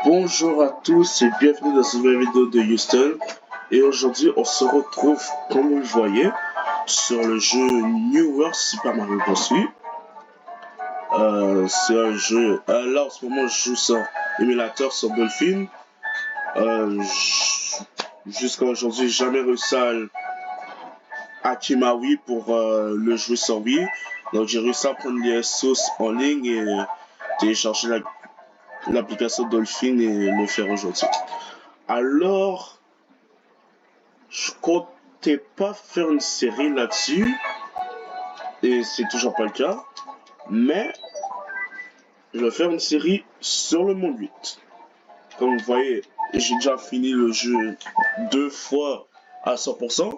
Bonjour à tous et bienvenue dans cette nouvelle vidéo de Houston. Et aujourd'hui on se retrouve, comme vous le voyez, sur le jeu New World Super Mario Bros. C'est un jeu, là en ce moment je joue sur émulateur sur Dolphin. Jusqu'à aujourd'hui j'ai jamais réussi à hacker ma Wii pour le jouer sur Wii. Donc j'ai réussi à prendre les sources en ligne et télécharger l'application Dolphin et le faire aujourd'hui. Alors, je comptais pas faire une série là-dessus, et c'est toujours pas le cas, mais je vais faire une série sur le monde 8. Comme vous voyez, j'ai déjà fini le jeu 2 fois à 100%,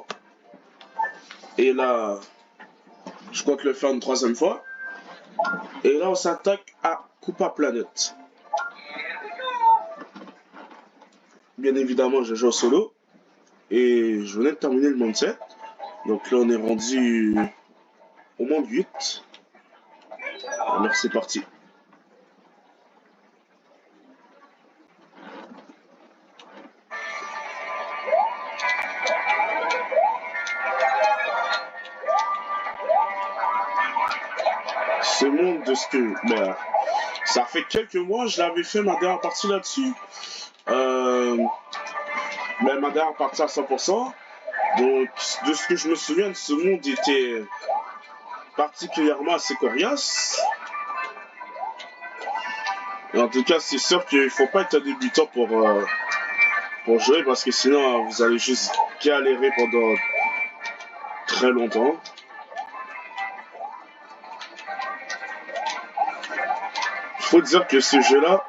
et là, je compte le faire une 3e fois, et là on s'attaque à Koopa Planet. Bien évidemment, je joue au solo, et je venais de terminer le monde 7, donc là on est rendu au monde 8. Alors c'est parti. Ce monde de ce que... ça fait quelques mois, je l'avais fait ma dernière partie là-dessus. Ma dernière partie à 100%. Donc, de ce que je me souviens, ce monde était particulièrement assez coriace. Et en tout cas, c'est sûr qu'il ne faut pas être un débutant pour jouer, parce que sinon, vous allez juste galérer pendant très longtemps. Il faut dire que ce jeu-là,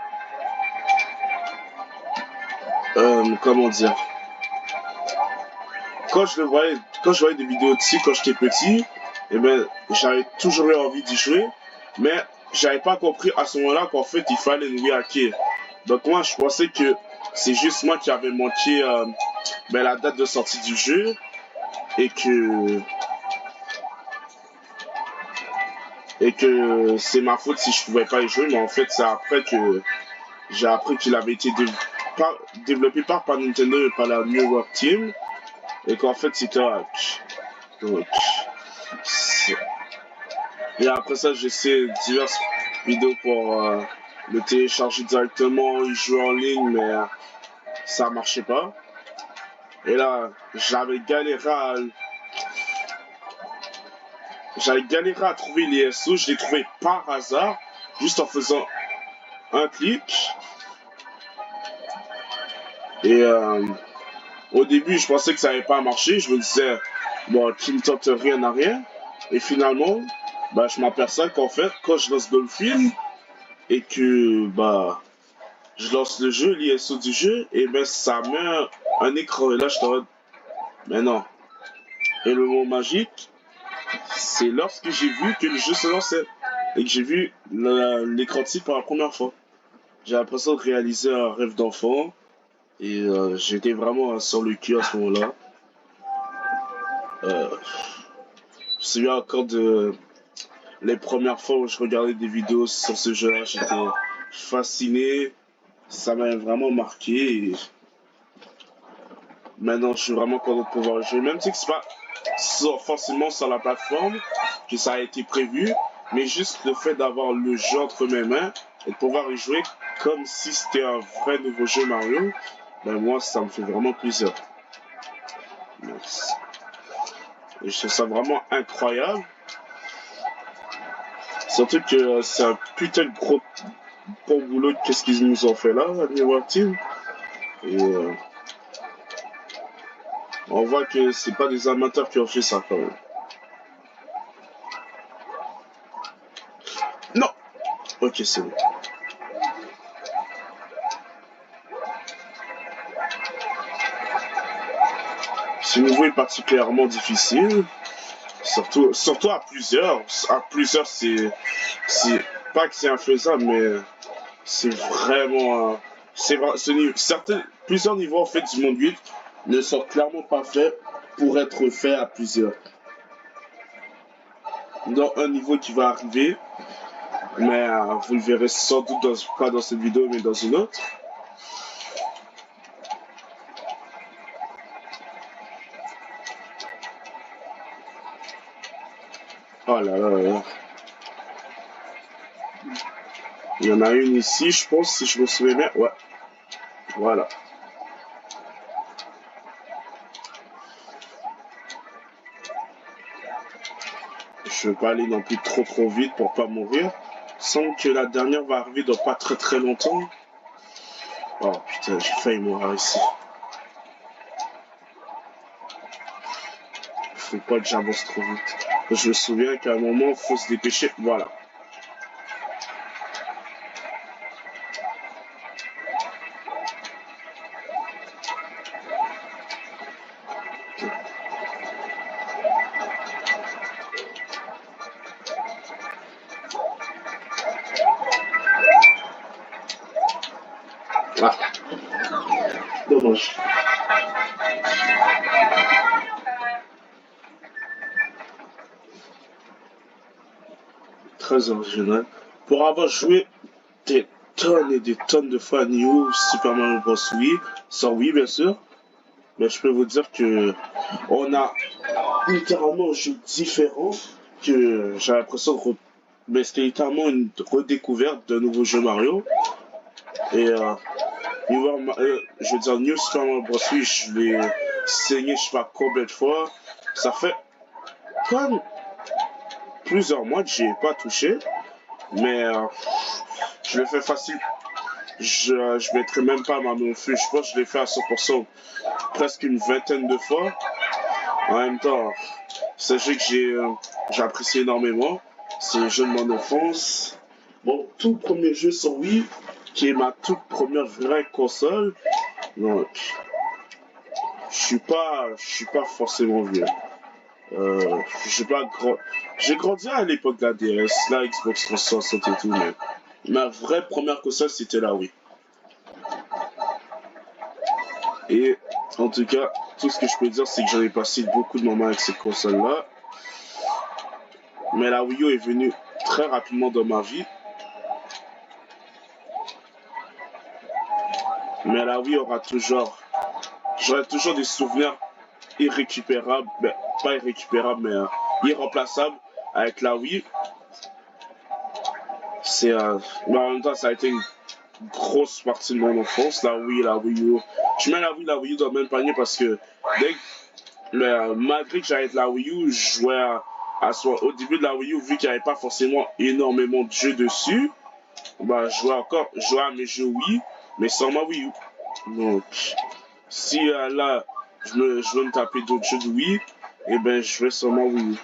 comment dire, quand je voyais des vidéos dessus quand j'étais petit, j'avais toujours eu envie d'y jouer, mais j'avais pas compris à ce moment-là qu'en fait il fallait nous hacker. Donc moi je pensais que c'est juste moi qui avais manqué la date de sortie du jeu et que c'est ma faute si je pouvais pas y jouer, mais en fait c'est après que j'ai appris qu'il avait été développé par Nintendo et par la New World Team, et qu'en fait c'était un hack. Donc, et après ça, j'ai essayé diverses vidéos pour le télécharger directement, y jouer en ligne, mais ça marchait pas. Et là, j'avais galéré à trouver les SO. Je les trouvais par hasard, juste en faisant un clic. Et au début, je pensais que ça n'allait pas marcher. Je me disais, bon, qui ne tente rien n'a rien. Et finalement, je m'aperçois qu'en fait, quand je lance Dolphin et que je lance le jeu, l'ISO du jeu, et ça met un écran. Et là, je te dis, mais non. Et le mot magique, c'est lorsque j'ai vu que le jeu se lançait et que j'ai vu l'écran de titre pour la première fois. J'ai l'impression de réaliser un rêve d'enfant, et j'étais vraiment sur le cul à ce moment-là. Je me souviens encore de les premières fois où je regardais des vidéos sur ce jeu-là, j'étais fasciné, ça m'a vraiment marqué. Et maintenant, je suis vraiment content de pouvoir jouer, même si c'est pas forcément sur la plateforme que ça a été prévu, mais juste le fait d'avoir le jeu entre mes mains et de pouvoir y jouer comme si c'était un vrai nouveau jeu Mario, moi, ça me fait vraiment plaisir. Et je trouve ça vraiment incroyable. Surtout que c'est un putain de gros bon boulot. Qu'est-ce qu'ils nous ont fait là, la New World Team. Et on voit que c'est pas des amateurs qui ont fait ça quand même. Non. Ok, c'est bon. Ce niveau est particulièrement difficile, surtout à plusieurs. À plusieurs, c'est pas que c'est infaisable, mais c'est vraiment, plusieurs niveaux en fait du monde 8 ne sont clairement pas faits pour être faits à plusieurs. Dans un niveau qui va arriver, mais vous le verrez sans doute pas dans cette vidéo, mais dans une autre. Oh là là là là. Il y en a une ici, je pense, si je me souviens bien. Ouais, voilà. Je vais pas aller non plus trop vite pour pas mourir. Semble que la dernière va arriver dans pas très longtemps. Oh putain, j'ai failli mourir ici. Faut pas que j'avance trop vite. Je me souviens qu'à un moment, faut se dépêcher. Voilà. Ah, dommage. Très original. Pour avoir joué des tonnes et des tonnes de fois à New Super Mario Bros. Wii, sans Wii bien sûr, mais je peux vous dire que on a littéralement un jeu différent que j'ai l'impression de mais c'était littéralement une redécouverte d'un nouveau jeu Mario. Et je veux dire, New Super Mario Bros. Wii, je l'ai saigné je sais pas combien de fois. Ça fait comme plusieurs mois que j'y ai pas touché, mais je l'ai fait facile. Je mettrai même pas ma main au feu. Je pense que je l'ai fait à 100%, presque une vingtaine de fois. En même temps, c'est un jeu que j'ai apprécié énormément. C'est un jeu de mon enfance. Mon tout premier jeu sur Wii, qui est ma toute première vraie console. Donc, je suis pas forcément vieux. J'ai pas grand... J'ai grandi à l'époque de la DS, la Xbox 360 et tout, mais ma vraie première console, c'était la Wii. Et en tout cas, tout ce que je peux dire, c'est que j'en ai passé beaucoup de moments avec cette console-là. Mais la Wii U est venue très rapidement dans ma vie. Mais la Wii aura toujours... J'aurai toujours des souvenirs irrécupérables. Ben, pas irrécupérables, mais irremplaçables avec la Wii. C'est... mais en même temps, ça a été une grosse partie de mon enfance, la Wii, la Wii U. Je mets la Wii U dans le même panier parce que malgré que j'avais de la Wii U, je jouais au début de la Wii U, vu qu'il n'y avait pas forcément énormément de jeux dessus, bah, je jouais à mes jeux Wii, mais sans ma Wii U. Donc, si là, je veux me taper d'autres jeux de Wii, et ben, je vais sur ma Wii U.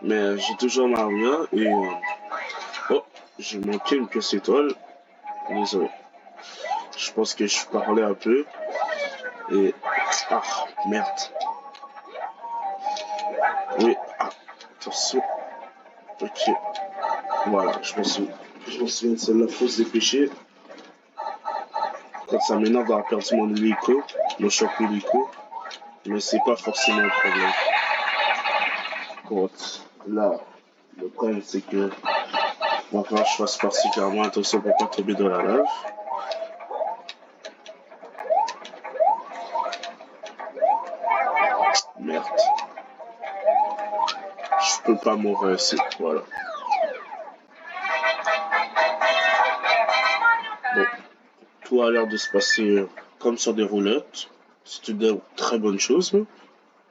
Mais j'ai toujours ma Wii U et... oh, j'ai manqué une pièce étoile. Désolé. Je pense que je parlais un peu. Et... ah, merde. Oui, ah, attention. Ok. Voilà, je me souviens de celle-là, faut se dépêcher. Quand ça m'énerve d'avoir perdu mon hélico, mon choc hélico, mais c'est pas forcément un problème. Bon, là, le problème c'est que il va falloir que je fasse particulièrement attention pour pas tomber dans la lave. Merde. Je peux pas mourir ici, voilà. Bon, tout a l'air de se passer comme sur des roulettes. C'est une très bonne chose.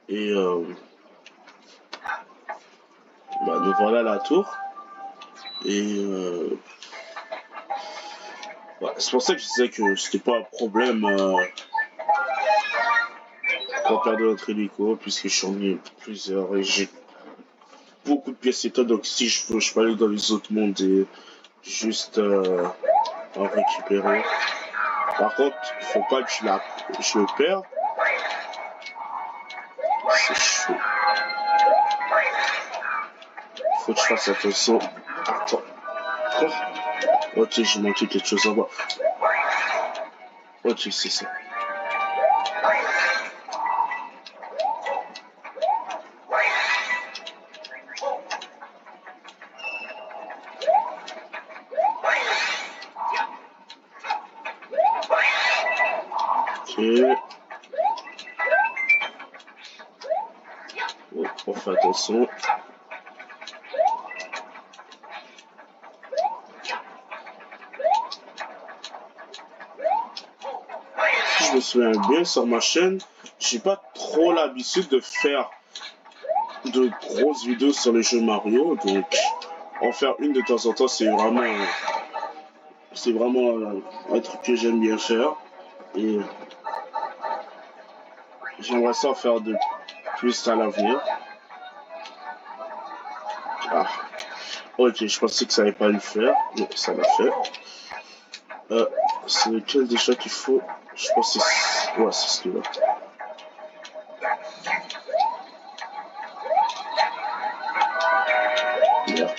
Et bah, nous voilà à la tour. Et bah, c'est pour ça que je disais que c'était pas un problème pour perdre notre hélico, puisque j'en ai plusieurs et j'ai beaucoup de pièces étoiles. Donc si je veux, je peux aller dans les autres mondes et juste en récupérer. Par contre, faut pas que je le perde. C'est chaud. Faut que je fasse attention. Attends. Quoi? Ok, j'ai manqué quelque chose en bas. Ok, c'est ça. Ok. Bon, on fait attention. je me souviens bien, sur ma chaîne, j'ai pas trop l'habitude de faire de grosses vidéos sur les jeux Mario, donc en faire une de temps en temps, c'est vraiment un truc que j'aime bien faire. Et j'aimerais ça en faire de plus à l'avenir. Ah, ok, je pensais que ça allait pas le faire, mais ça l'a fait. C'est lequel déjà qu'il faut? Je pense que c'est... Ouais, c'est celui-là. Merde.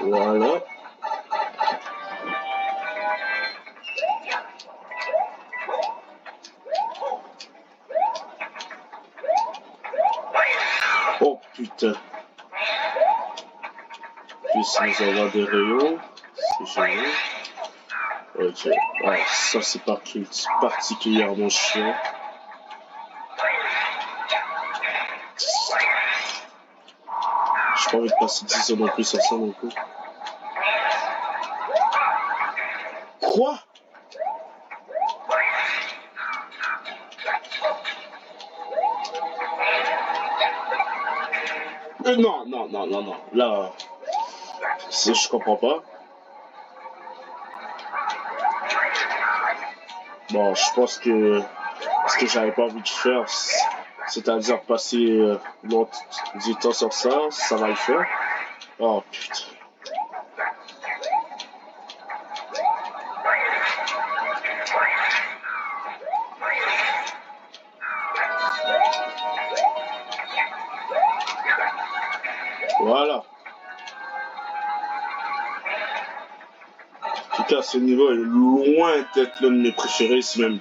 Voilà. Oh putain. Puis nous avoir des rayons. C'est génial. Ok. Ouais, ça c'est particulièrement chiant. J'ai pas envie de passer 10 ans non plus sur ça non plus. Quoi? Non, non, non, non, non. Là, je comprends pas. Bon, je pense que ce que j'avais pas envie de faire, c'est-à-dire passer du temps sur ça, ça va le faire. Oh putain. Voilà. En tout cas, ce niveau est loin d'être l'un de mes préférés, c'est même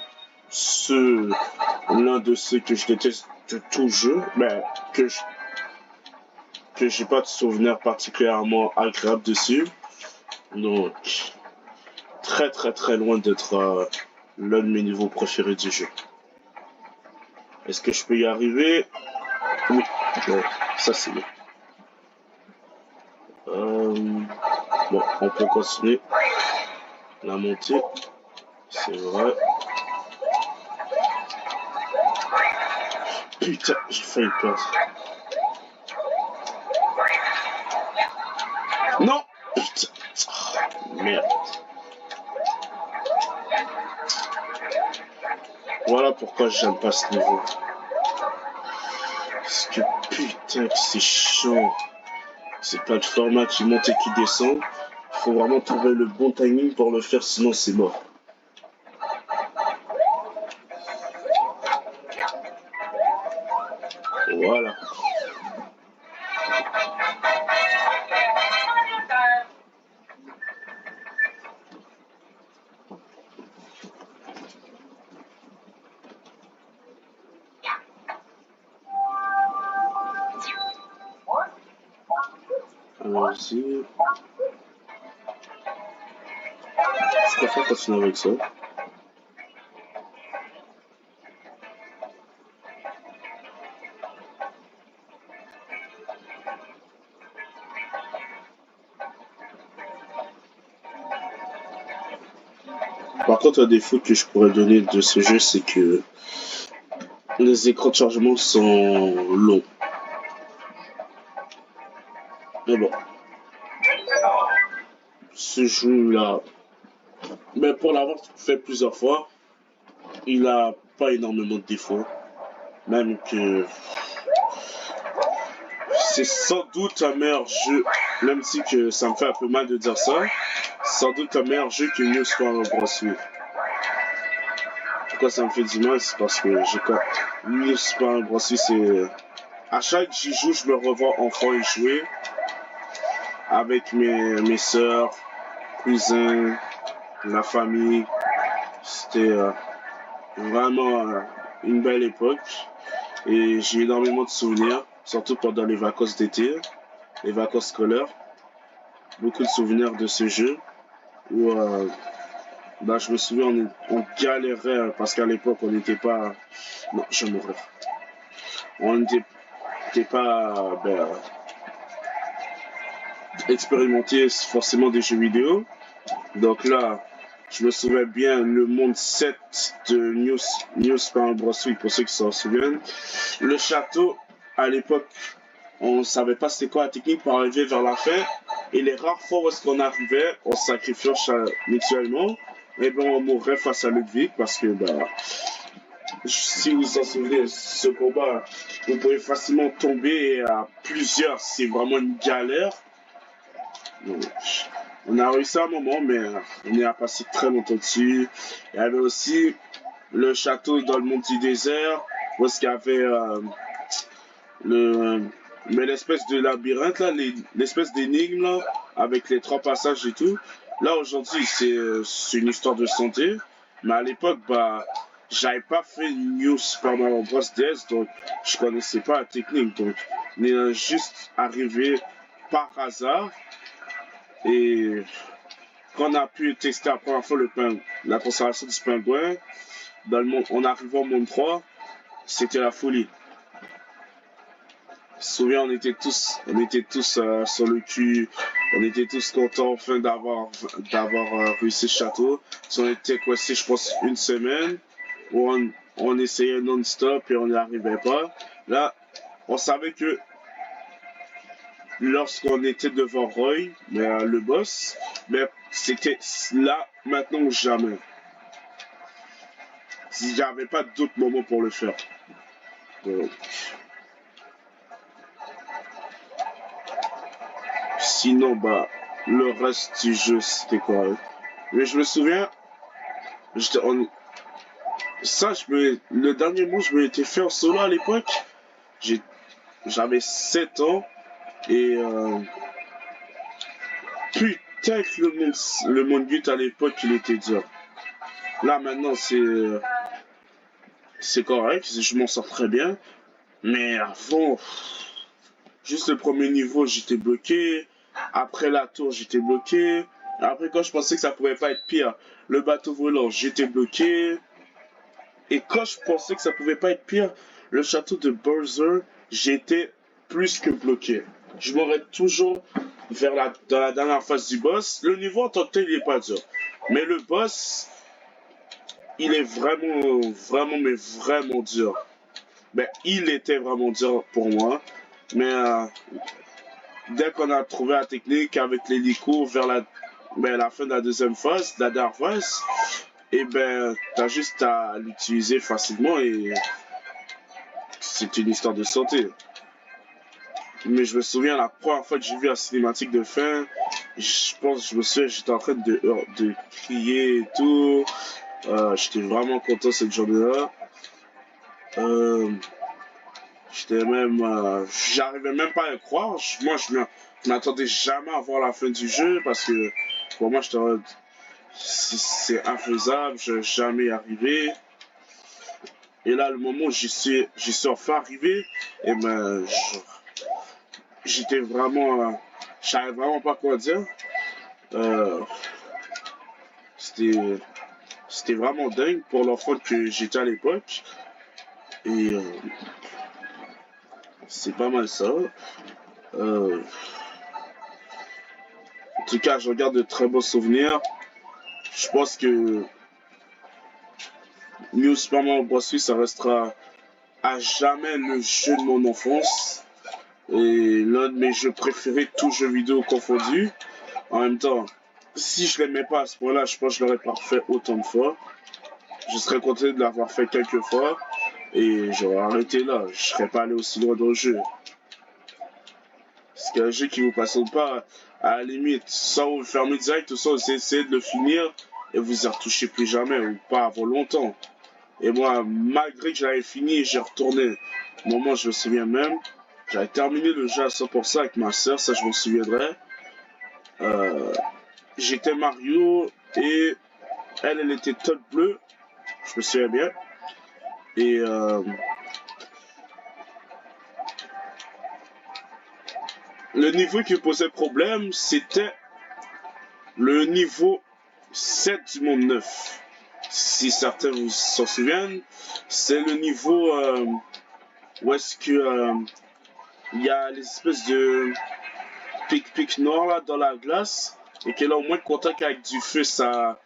l'un de ceux que je déteste de tout jeu, mais que j'ai pas de souvenir particulièrement agréable dessus. Donc, très très très loin d'être l'un de mes niveaux préférés du jeu. Est-ce que je peux y arriver? Oui. Ouais, ça c'est bien. Bon, on peut continuer la montée. C'est vrai. Putain, j'ai failli perdre. Non! Putain. Oh, merde. Voilà pourquoi j'aime pas ce niveau. Parce que putain que c'est chiant. Ces plateformes qui montent et qui descendent. Faut vraiment trouver le bon timing pour le faire, sinon c'est mort. Voilà. Allons-y. Je préfère continuer avec ça. Par contre, un défaut que je pourrais donner de ce jeu, c'est que les écrans de chargement sont longs. Mais bon, ce jeu-là, mais pour l'avoir fait plusieurs fois, il a pas énormément de défauts. Même que c'est sans doute un meilleur jeu, même si que ça me fait un peu mal de dire ça, sans doute un meilleur jeu que New Super Mario Bros. Pourquoi ça me fait du mal, c'est parce que New Super Mario Bros. C'est... À chaque j'y joue, je me revois enfant y jouer avec mes soeurs, cousins, la famille. C'était vraiment une belle époque et j'ai énormément de souvenirs, surtout pendant les vacances d'été, les vacances scolaires. Beaucoup de souvenirs de ce jeu où bah, je me souviens on galérait parce qu'à l'époque on n'était pas... Non, je vais mourir. on n'était pas expérimenté forcément des jeux vidéo. Donc là, je me souviens bien le monde 7 de New Super Bros. Pour ceux qui s'en souviennent. Le château, à l'époque, on savait pas c'était quoi la technique pour arriver vers la fin. Et les rares fois où est-ce qu'on arrivait, on se sacrifiait mutuellement. Et ben on mourrait face à Ludwig parce que si vous vous en souvenez, ce combat, vous pouvez facilement tomber à plusieurs, c'est vraiment une galère. Donc, on a réussi à un moment, mais on y a passé très longtemps dessus. Il y avait aussi le château dans le monde du désert, où est-ce qu'il y avait le, mais l'espèce de labyrinthe, là, l'espèce d'énigme, là, avec les 3 passages et tout. Là, aujourd'hui, c'est une histoire de santé. Mais à l'époque, j'avais pas fait New Super Mario Bros. DS, donc je connaissais pas la technique. Donc, on est juste arrivé par hasard. Et quand on a pu tester la première fois la conservation du pingouin, dans le monde, on arrive au monde 3, c'était la folie. Je me souviens, on était tous sur le cul, on était tous contents enfin d'avoir réussi ce château. Si on était coincé, je pense, une semaine, où on essayait non-stop et on n'y arrivait pas. Là, on savait que lorsqu'on était devant Roy, le boss, c'était là, maintenant ou jamais. Il n'y avait pas d'autre moment pour le faire. Donc, sinon, le reste du jeu, c'était correct. Mais je me souviens, le dernier mot, je me l'étais fait en solo à l'époque. J'avais 7 ans et putain que le monde but à l'époque, il était dur. Là, maintenant, c'est correct, je m'en sors très bien. Mais avant, juste le premier niveau, j'étais bloqué. Après la tour, j'étais bloqué. Après, quand je pensais que ça pouvait pas être pire, le bateau volant, j'étais bloqué. Et quand je pensais que ça pouvait pas être pire, le château de Bowser, j'étais plus que bloqué. Je m'aurais toujours dans la dernière phase du boss. Le niveau en tant que tel, il est pas dur. Mais le boss, il est vraiment, vraiment, mais vraiment dur. Il était vraiment dur pour moi. Mais dès qu'on a trouvé la technique avec l'hélico vers la fin de la deuxième phase, de la dernière phase, et t'as juste à l'utiliser facilement et c'est une histoire de santé. Mais je me souviens la première fois que j'ai vu la cinématique de fin, je me souviens, j'étais en train de crier et tout. J'étais vraiment content cette journée-là. J'arrivais même pas à le croire. Je m'attendais jamais à voir la fin du jeu parce que pour moi, c'est infaisable, je vais jamais y arriver. Et là, le moment où j'y suis enfin arrivé, et j'étais vraiment, je savais vraiment pas quoi dire. Euh, c'était, c'était vraiment dingue pour l'enfant que j'étais à l'époque. Et c'est pas mal ça. En tout cas, je regarde de très beaux souvenirs. Je pense que New Super Mario Bros. Ça restera à jamais le jeu de mon enfance. Et l'un de mes jeux préférés, tous jeux vidéo confondus. En même temps, si je l'aimais pas à ce point-là, je pense que je l'aurais pas fait autant de fois. Je serais content de l'avoir fait quelques fois. Et j'aurais arrêté là. Je serais pas allé aussi loin dans le jeu. C'est un jeu qui vous passionne pas, à la limite, sans vous le fermer direct, ou sans vous essayer de le finir et vous y retouchez plus jamais, ou pas avant longtemps. Et moi, malgré que j'avais fini, j'ai retourné. Au moment, je me souviens même, j'avais terminé le jeu à 100% avec ma soeur, ça je m'en souviendrai. Euh, J'étais Mario et elle était Todd Bleu, je me souviens bien. Et le niveau qui me posait problème, c'était le niveau 7 du monde 9. Si certains vous s'en souviennent, c'est le niveau où est-ce que il y a les espèces de pic noirs là dans la glace et que là au moins le contact avec du feu ça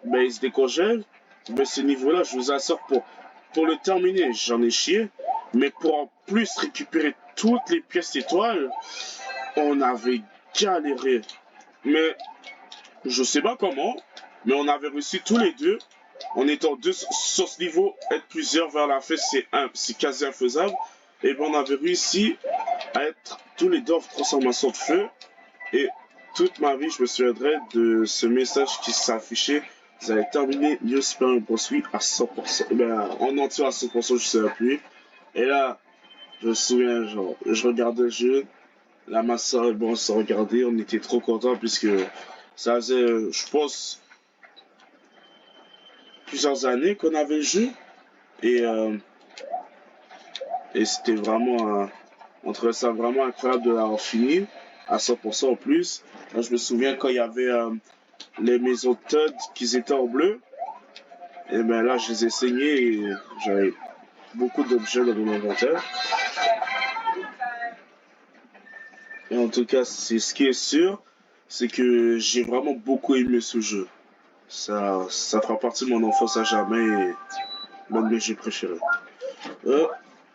ben il se décongèle. Ben ce niveau là je vous assure pour le terminer j'en ai chié, mais pour en plus récupérer toutes les pièces étoiles on avait galéré, mais je sais pas comment, mais on avait réussi tous les deux. En étant deux sur ce niveau, être plusieurs vers la fin, c'est quasi infaisable. Et bien on avait réussi à être tous les deux en transformation de feu. Et toute ma vie, je me souviendrai de ce message qui s'affichait. Vous avez terminé New Super Impossible à 100%. Ben, en entier à 100%, je sais plus. Et là, je me souviens, genre, je regardais le jeu. La ma soeur et bon, on se regardait. On était trop contents puisque ça faisait, je pense, plusieurs années qu'on avait le jeu. Et, euh, et c'était vraiment, on trouvait ça vraiment incroyable de l'avoir fini à 100% en plus. Là, je me souviens quand il y avait les maisons Todd qui étaient en bleu. Et ben là, je les ai saignés et j'avais beaucoup d'objets dans mon inventaire. Et en tout cas, c'est ce qui est sûr, c'est que j'ai vraiment beaucoup aimé ce jeu. Ça fera partie de mon enfance à jamais et l'un de mes jeux préférés. Euh,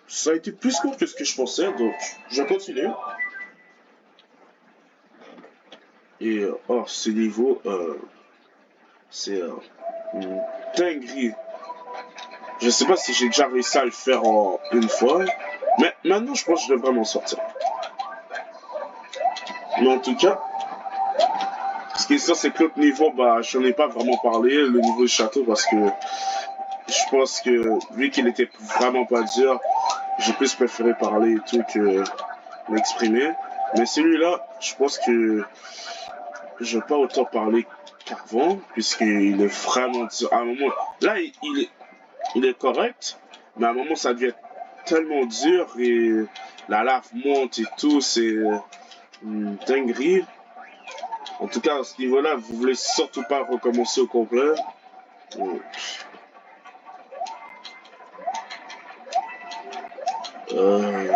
Ça a été plus court que ce que je pensais, donc je continue. Et oh, ce niveau, c'est une dinguerie. Je sais pas si j'ai déjà réussi à le faire en une fois, mais maintenant je pense que je devrais m'en sortir. Mais en tout cas, ce qui est sûr, c'est que l'autre niveau, bah, je n'en ai pas vraiment parlé, le niveau du château, parce que je pense que vu qu'il était vraiment pas dur, j'ai plus préféré parler et tout que m'exprimer. Mais celui-là, je pense que je vais pas autant parler qu'avant, puisqu'il est vraiment dur. À un moment, là, il est correct, mais à un moment, ça devient tellement dur et la lave monte et tout, c'est une dinguerie. En tout cas, à ce niveau-là, vous voulez surtout pas recommencer au complet. Euh,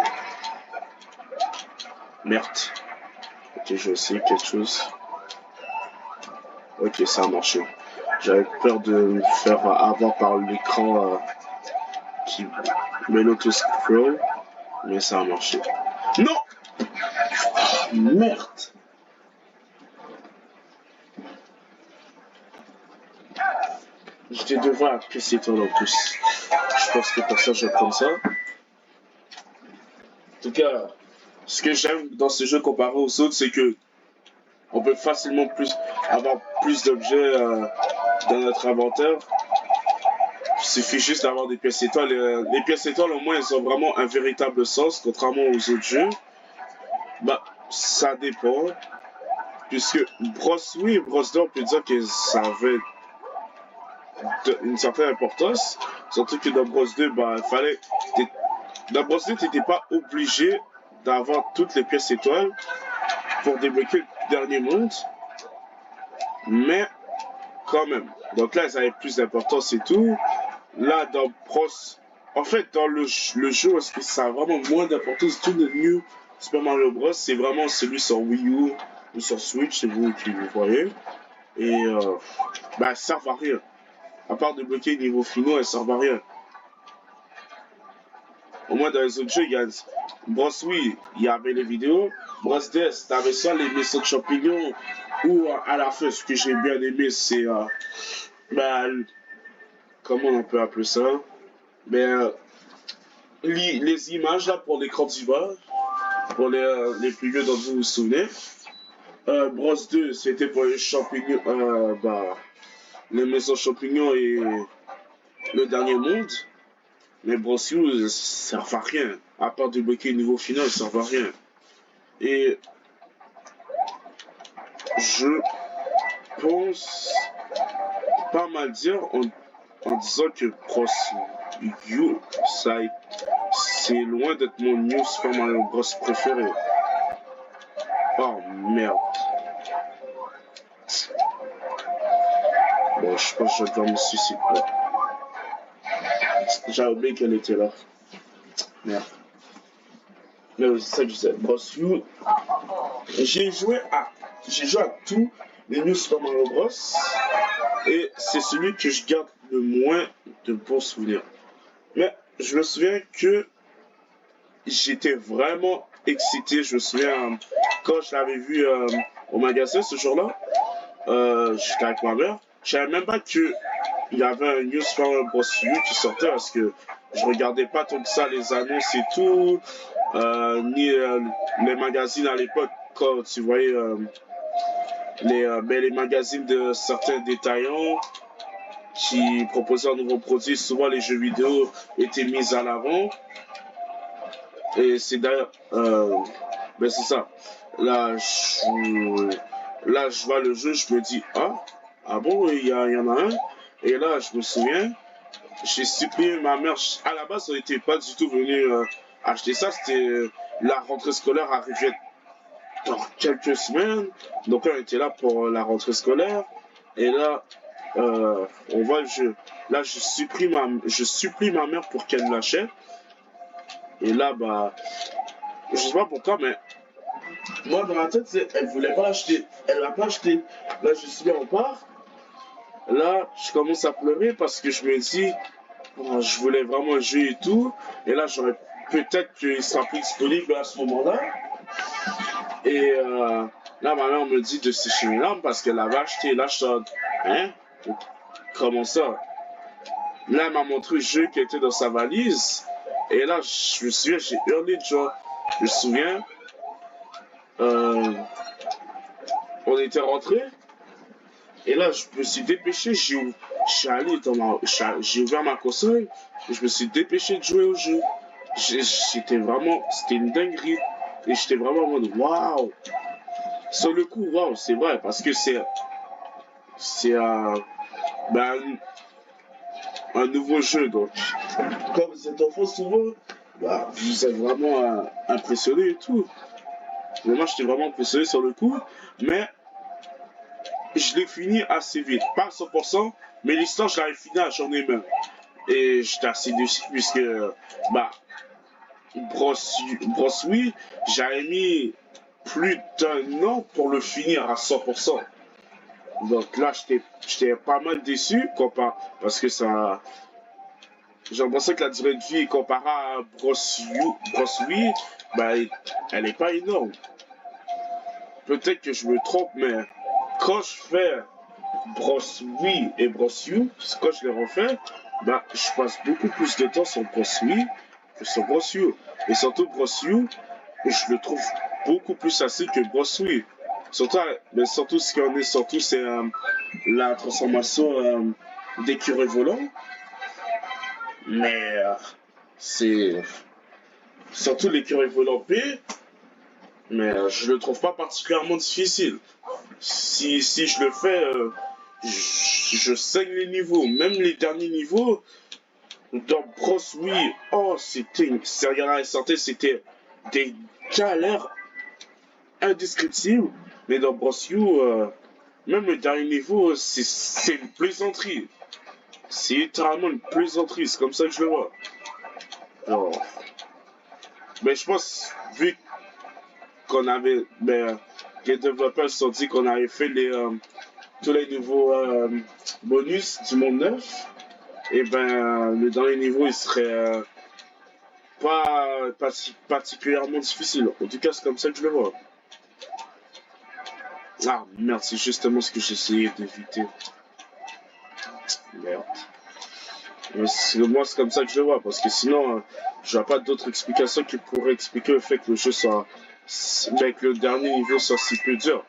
Merde. Ok, j'ai essayé quelque chose. Ok, ça a marché. J'avais peur de me faire avoir par l'écran qui met l'auto-scroll, mais ça a marché. Non! Merde! J'étais devant la pièce étoile en plus. Je pense que pour ça, je vais prendre ça. En tout cas, ce que j'aime dans ce jeu comparé aux autres, c'est que on peut facilement avoir plus d'objets dans notre inventaire. Il suffit juste d'avoir des pièces étoiles. Les pièces étoiles, au moins, elles ont vraiment un véritable sens, contrairement aux autres jeux. Bah, ça dépend. Puisque Bros, oui, Bros 2, on peut dire que ça avait une certaine importance. Surtout que dans Bros 2, bah, il fallait. Dans Bros 2, tu n'étais pas obligé d'avoir toutes les pièces étoiles pour débloquer le dernier monde. Mais quand même. Donc là, elles avaient plus d'importance et tout. Là, dans Bros, en fait, dans le jeu, est-ce que ça a vraiment moins d'importance? Tout le New Super Mario Bros, c'est vraiment celui sur Wii U ou sur Switch, c'est vous qui le voyez. Et bah, elles servent à rien. À part de bloquer les niveaux finaux, elles servent à rien. Au moins, dans les autres jeux, il y a Bros, oui, il y avait les vidéos. Bros DS, t'avais soit les maisons de champignons ou à la fin, ce que j'ai bien aimé, c'est bah, comment on peut appeler ça? Ben, les images là pour l'écran d'image, pour les plus vieux d'entre vous vous souvenez. Bros 2, c'était pour les champignons, bah, les maisons champignons et le dernier monde. Mais Bros U, ça sert à rien. À part débloquer le niveau final, ça sert à rien. Et je pense pas mal dire en disant que Bros U, c'est loin d'être mon New Super Mario Bros préféré. Oh merde. Bon, je pense que je dois me suicider. J'ai oublié qu'elle était là. Merde. Mais c'est ça que je disais. Boss You, j'ai joué à, j'ai joué à tous les New Super Mario Bros. Et c'est celui que je garde le moins de bons souvenirs. Mais je me souviens que j'étais vraiment excité. Je me souviens quand je l'avais vu au magasin ce jour-là, j'étais avec ma mère. Je savais même pas que il y avait un New Super Mario Bros. U qui sortait parce que je regardais pas tant que ça les annonces et tout, ni les magazines à l'époque quand tu voyais les magazines de certains détaillants qui proposaient un nouveau produit. Souvent les jeux vidéo étaient mis à l'avant et c'est d'ailleurs, ben c'est ça. Là je vois le jeu, je me dis ah bon il y en a un. Et là je me souviens j'ai supplié ma mère. À la base, on n'était pas du tout venu acheter ça. C'était la rentrée scolaire arrivait dans quelques semaines. Donc, on était là pour la rentrée scolaire. Et là, on voit le jeu. Là, je supplie ma mère pour qu'elle l'achète. Et là, bah, je sais pas pourquoi, mais moi, dans ma tête, elle voulait pas l'acheter. Elle l'a pas acheté. Là, je suis en part. Là, je commence à pleurer parce que je me dis, oh, je voulais vraiment jouer et tout. Et là, j'aurais peut-être qu'il sera plus disponible à ce moment-là. Et là, ma mère me dit de sécher mes larmes parce qu'elle avait acheté. Là, je suis hein? Comment ça? Là, elle m'a montré le jeu qui était dans sa valise. Et là, je me souviens, j'ai hurlé de joie. Je me souviens, euh, on était rentrés. Et là, je me suis dépêché. J'ai ouvert ma console. Et je me suis dépêché de jouer au jeu. C'était une dinguerie. Et j'étais vraiment en mode waouh. Sur le coup, waouh, c'est vrai, parce que c'est ben, un nouveau jeu. Donc, comme cet enfant souvent, bah, vous êtes vraiment impressionné et tout. Mais moi, j'étais vraiment impressionné sur le coup. Mais je l'ai fini assez vite. Pas à 100%, mais l'histoire, je l'avais fini à journée même. Et j'étais assez déçu puisque, bah, Wii, j'avais mis plus d'un an pour le finir à 100%. Donc là, j'étais pas mal déçu parce que ça. J'ai l'impression que la durée de vie comparée à Wii, bah, elle est pas énorme. Peut-être que je me trompe, mais quand je fais Wii et U, quand je les refais, bah, je passe beaucoup plus de temps sur Wii que sur U. Et surtout U, je le trouve beaucoup plus facile que Wii. Surtout ce qui en est surtout, c'est la transformation d'écureuil volant. Mais c'est surtout l'écureuil volant P, mais je le trouve pas particulièrement difficile. Si je le fais, je saigne les niveaux. Même les derniers niveaux, dans Bros Wii, oh, c'était des galères indescriptibles. Mais dans Bros U, même le dernier niveau, c'est une plaisanterie. C'est littéralement une plaisanterie, c'est comme ça que je le vois. Alors, mais je pense, vu qu'on avait, les développeurs se sont dit qu'on avait fait tous les nouveaux bonus du monde neuf, et le dernier niveau il serait pas particulièrement difficile. En tout cas, c'est comme ça que je le vois. Ah merde, c'est justement ce que j'essayais d'éviter. Merde. Moi, c'est comme ça que je le vois, parce que sinon, je vois pas d'autres explications qui pourraient expliquer le fait que le jeu soit. Que le dernier niveau soit si peu dur.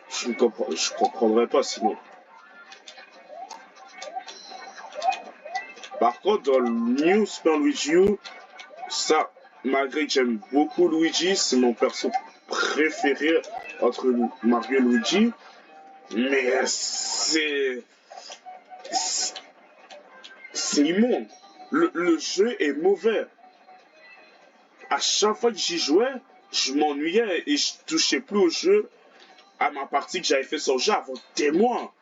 Je comprendrais pas sinon. Par contre, dans le New Super Luigi U, ça, malgré que j'aime beaucoup Luigi, c'est mon perso préféré entre Mario et Luigi, mais c'est immonde. Le jeu est mauvais. À chaque fois que j'y jouais, je m'ennuyais et je touchais plus au jeu à ma partie que j'avais fait sur le jeu avant des mois.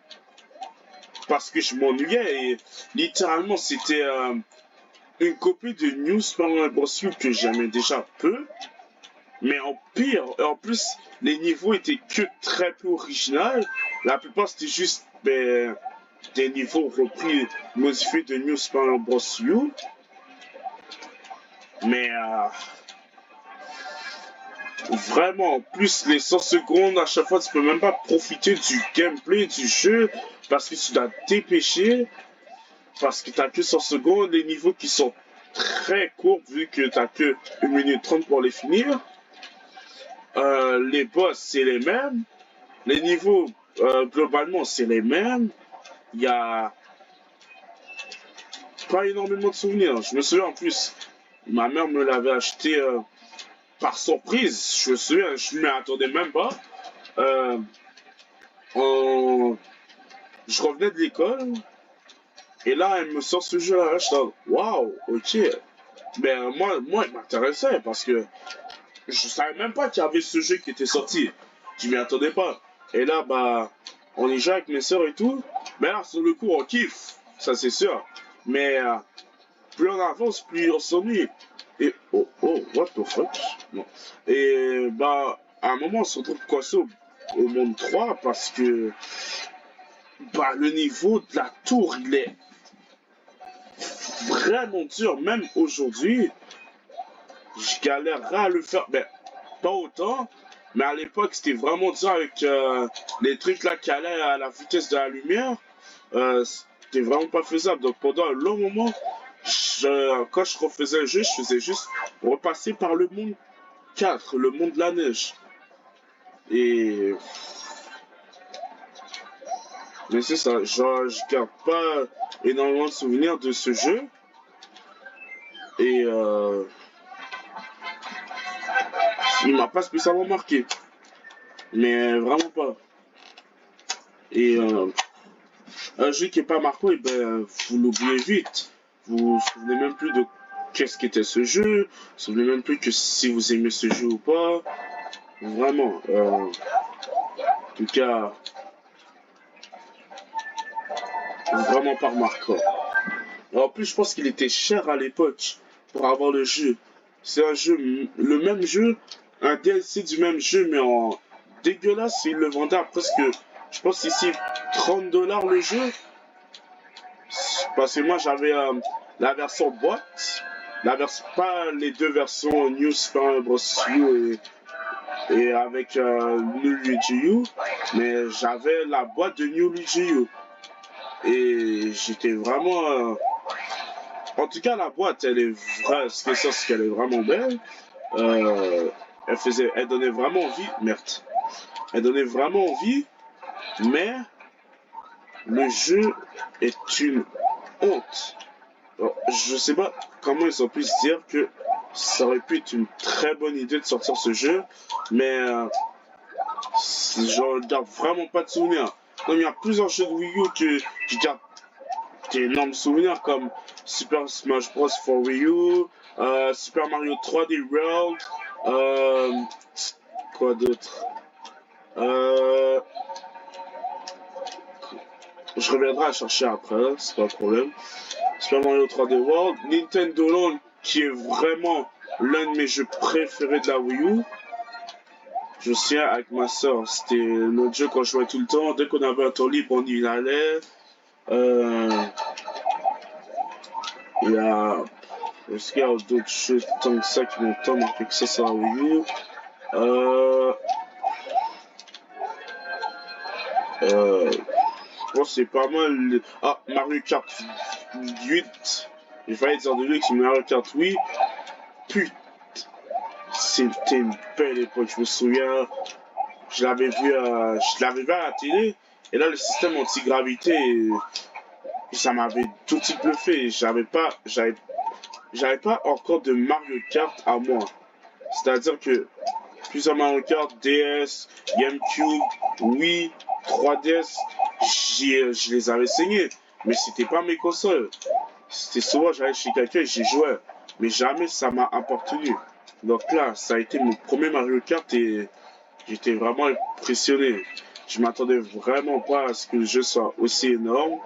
Parce que je m'ennuyais et littéralement une copie de New Super Mario Bros. U que j'aimais déjà peu, mais en pire, et en plus, les niveaux étaient que très peu originaux. La plupart, c'était juste des niveaux repris, modifiés de New Super Mario Bros. U. Mais vraiment, en plus, les 100 secondes, à chaque fois, tu peux même pas profiter du gameplay du jeu parce que tu dois te dépêcher, parce que t'as que 100 secondes, les niveaux qui sont très courts vu que t'as que 1 minute 30 pour les finir. Les boss, c'est les mêmes. Les niveaux, globalement, c'est les mêmes. Il y a pas énormément de souvenirs. Je me souviens en plus, ma mère me l'avait acheté par surprise. Je me souviens, je m'y attendais même pas. Euh, en- Je revenais de l'école et là, elle me sort ce jeu-là. Je suis là, waouh, ok. Mais moi, il m'intéressait parce que je savais même pas qu'il y avait ce jeu qui était sorti. Je m'y attendais pas. Et là, bah, on y joue avec mes soeurs et tout. Mais là, sur le coup, on kiffe. Ça, c'est sûr. Mais plus on avance, plus on s'ennuie. Et oh, what the fuck? Non. Et bah, à un moment, on se retrouve coincé au monde 3 parce que bah, le niveau de la tour, il est vraiment dur. Même aujourd'hui, je galérerais à le faire. Ben, pas autant, mais à l'époque, c'était vraiment dur avec les trucs là qui allaient à la vitesse de la lumière. C'était vraiment pas faisable. Donc pendant un long moment, quand je refaisais le jeu, je faisais juste repasser par le monde 4, le monde de la neige. Et mais c'est ça, je garde pas énormément de souvenirs de ce jeu. Et il m'a pas spécialement marqué. Mais vraiment pas. Et un jeu qui est pas marquant, et ben, vous l'oubliez vite. Vous vous souvenez même plus de qu'est-ce qu'était ce jeu. Vous vous souvenez même plus que si vous aimez ce jeu ou pas. Vraiment. En tout cas, vraiment pas marquant. En plus, je pense qu'il était cher à l'époque pour avoir le jeu. C'est un jeu, le même jeu, un DLC du même jeu, mais en dégueulasse. Il le vendait à presque, je pense ici, 30 dollars le jeu. Parce que moi, j'avais la version boîte, pas les deux versions New Super Mario Bros. U et avec New Luigi U, mais j'avais la boîte de New Luigi U. Et j'étais vraiment. En tout cas, la boîte, elle est vraie. Ce que c'est qu'elle est vraiment belle. Elle donnait vraiment envie. Merde. Elle donnait vraiment envie, mais le jeu est une honte. Alors, je sais pas comment ils ont pu se dire que ça aurait pu être une très bonne idée de sortir ce jeu, mais j'en garde vraiment pas de souvenirs. Comme il y a plusieurs jeux de Wii U que je garde d'énormes souvenirs, comme Super Smash Bros. For Wii U, Super Mario 3D World, quoi d'autre Je reviendrai à chercher après, c'est pas un problème. Super Mario 3D World, Nintendo Land, qui est vraiment l'un de mes jeux préférés de la Wii U. Je sais, avec ma soeur, c'était notre jeu qu'on jouait tout le temps. Dès qu'on avait un temps libre, on y allait. Il y a. Est-ce qu'il y a d'autres jeux tant que ça qui m'ont tant marqué que ça sur la Wii U? Je pense que c'est pas mal. Ah, Mario Kart 8. J'ai failli dire de luxe, Mario Kart 8. Putain, c'était une belle époque, je me souviens. Je l'avais vu à la télé. Et là, le système anti-gravité, ça m'avait tout de suite bluffé. J'avais pas encore de Mario Kart à moi. C'est-à-dire que plusieurs Mario Kart, DS, GameCube, Wii, 3DS, je les avais saignés. Mais c'était pas mes consoles. C'était souvent, j'allais chez quelqu'un et j'y jouais. Mais jamais ça m'a appartenu. Donc là, ça a été mon premier Mario Kart et j'étais vraiment impressionné. Je m'attendais vraiment pas à ce que le jeu soit aussi énorme.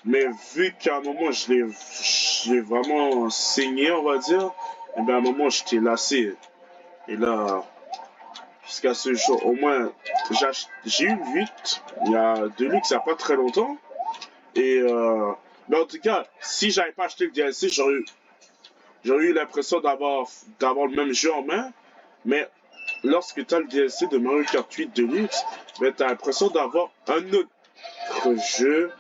Mais vu qu'à un moment, je l'ai vraiment saigné, on va dire, et bien à un moment, j'étais lassé. Et là, jusqu'à ce jour, au moins, j'ai eu 8. Il y a de luxe, il n'y a pas très longtemps. Et mais en tout cas, si j'avais pas acheté le DLC, j'aurais eu l'impression d'avoir le même jeu en main. Mais lorsque tu as le DLC de Mario Kart 8 Deluxe, ben, tu as l'impression d'avoir jeu,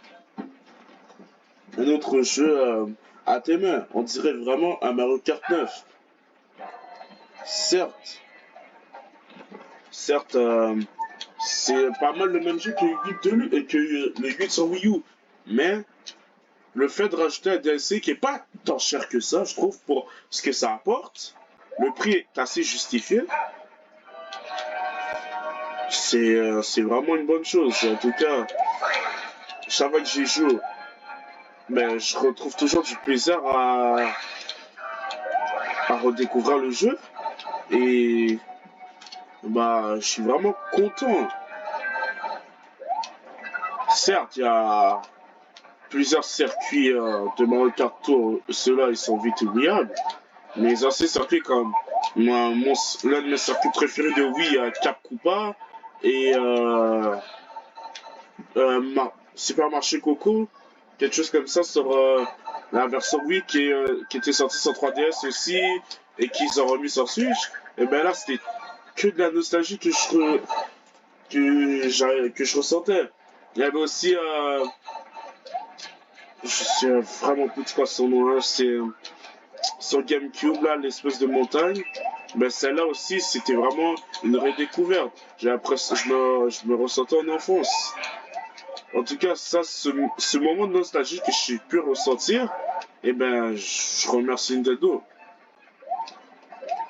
un autre jeu à tes mains. On dirait vraiment un Mario Kart 9. Certes, certes, c'est pas mal le même jeu que le 8 que le 8 sur Wii U. Mais le fait de rajouter un DLC qui est pas tant cher que ça, je trouve, pour ce que ça apporte, le prix est assez justifié. C'est vraiment une bonne chose. En tout cas, chaque fois que j'y joue, ben, je retrouve toujours du plaisir à redécouvrir le jeu. Et bah, je suis vraiment content. Certes, il y a plusieurs circuits de Mario Kart Tour. Ceux-là, ils sont vite oubliables. Mais les anciens circuits comme l'un de mes circuits préférés de Wii, Cap Koopa et Supermarché Coco, quelque chose comme ça sur la version Wii qui était sortie sur 3DS aussi et qu'ils ont remis sur Switch. Et ben là, c'était que de la nostalgie que je ressentais. Il y avait aussi, je sais vraiment plus de quoi son nom, hein, c'est sur GameCube, là, l'espèce de montagne. Ben celle-là aussi, c'était vraiment une redécouverte. J'ai l'impression, je me ressentais en enfance. En tout cas, ça, ce moment de nostalgie que j'ai pu ressentir, eh ben, je remercie Nintendo.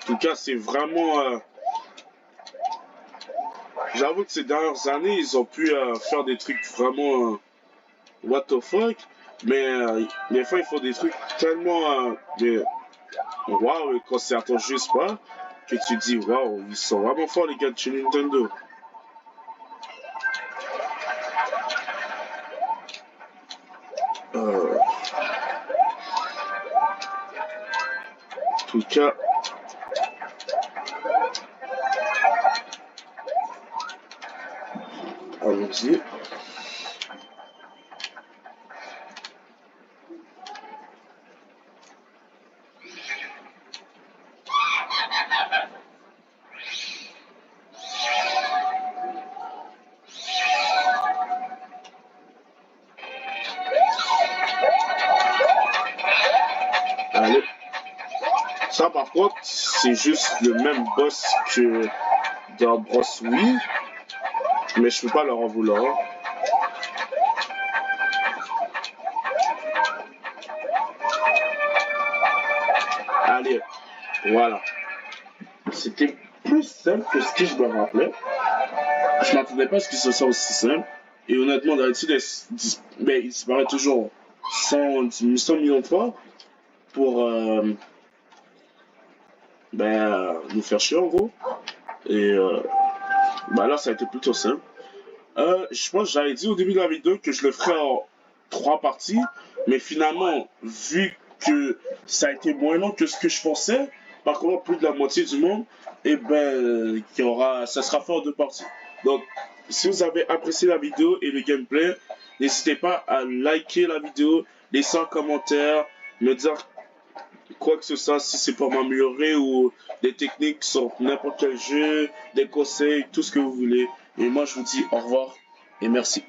En tout cas, c'est vraiment, j'avoue que ces dernières années, ils ont pu faire des trucs vraiment what the fuck, mais des fois, ils font des trucs tellement waouh, et quand c'est à ton juste pas, que tu dis waouh, ils sont vraiment forts les gars de chez Nintendo. En tout cas, allons-y. Allez. Ça, par contre, c'est juste le même boss que dans Bros Wii, mais je peux pas leur en vouloir. Allez, voilà. C'était plus simple que ce que je me rappelais. Je m'attendais pas à ce que ce soit aussi simple. Et honnêtement, d'habitude, il disparaît toujours 100 millions de fois pour nous faire chier en gros. Et bah là, ça a été plutôt simple. Je pense que j'avais dit au début de la vidéo que je le ferais en 3 parties, mais finalement, vu que ça a été moins long que ce que je pensais, par contre plus de la moitié du monde, et ben ça sera fait en 2 parties. Donc, si vous avez apprécié la vidéo et le gameplay, n'hésitez pas à liker la vidéo, laisser un commentaire, me dire quoi que ce soit, si c'est pour m'améliorer ou des techniques sur n'importe quel jeu, des conseils, tout ce que vous voulez. Et moi, je vous dis au revoir et merci.